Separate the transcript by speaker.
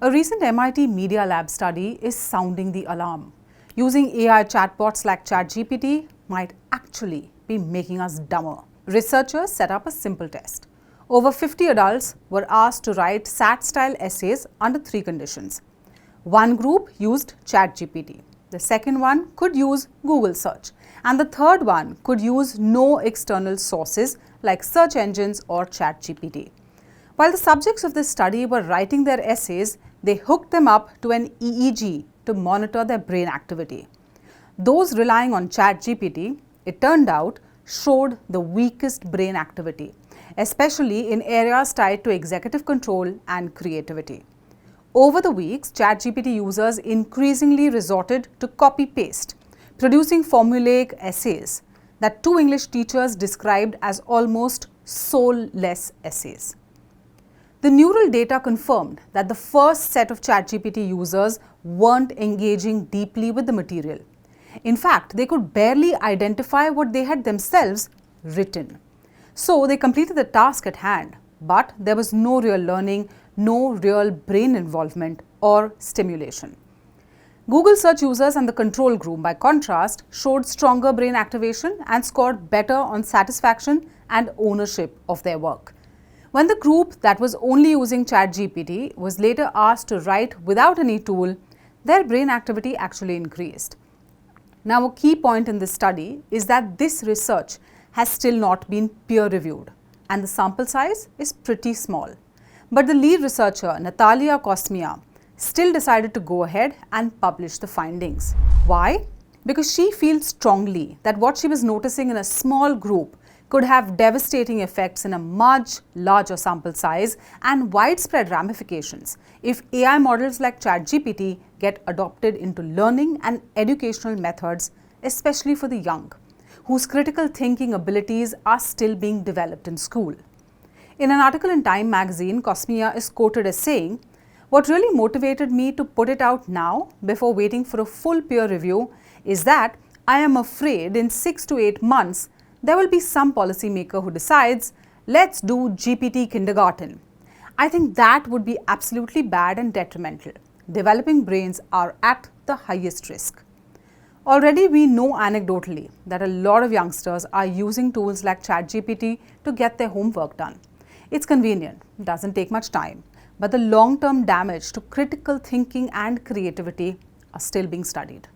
Speaker 1: A recent MIT Media Lab study is sounding the alarm. Using AI chatbots like ChatGPT might actually be making us dumber. Researchers set up a simple test. Over 50 adults were asked to write SAT-style essays under 3 conditions. One group used ChatGPT. The second one could use Google search. And the third one could use no external sources like search engines or ChatGPT. While the subjects of this study were writing their essays, they hooked them up to an EEG to monitor their brain activity. Those relying on ChatGPT, it turned out, showed the weakest brain activity, especially in areas tied to executive control and creativity. Over the weeks, ChatGPT users increasingly resorted to copy-paste, producing formulaic essays that 2 English teachers described as almost soulless essays. The neural data confirmed that the first set of ChatGPT users weren't engaging deeply with the material. In fact, they could barely identify what they had themselves written. So they completed the task at hand, but there was no real learning, no real brain involvement or stimulation. Google search users and the control group, by contrast, showed stronger brain activation and scored better on satisfaction and ownership of their work. When the group that was only using ChatGPT was later asked to write without any tool, their brain activity actually increased. Now, a key point in this study is that this research has still not been peer-reviewed, and the sample size is pretty small. But the lead researcher, Natalia Kosmia, still decided to go ahead and publish the findings. Why? Because she feels strongly that what she was noticing in a small group could have devastating effects in a much larger sample size and widespread ramifications if AI models like ChatGPT get adopted into learning and educational methods, especially for the young, whose critical thinking abilities are still being developed in school. In an article in Time magazine, Kosmia is quoted as saying, "What really motivated me to put it out now, before waiting for a full peer review, is that I am afraid in 6 to 8 months, there will be some policymaker who decides, let's do GPT kindergarten. I think that would be absolutely bad and detrimental. Developing brains are at the highest risk." Already we know anecdotally that a lot of youngsters are using tools like ChatGPT to get their homework done. It's convenient, doesn't take much time, but the long-term damage to critical thinking and creativity are still being studied.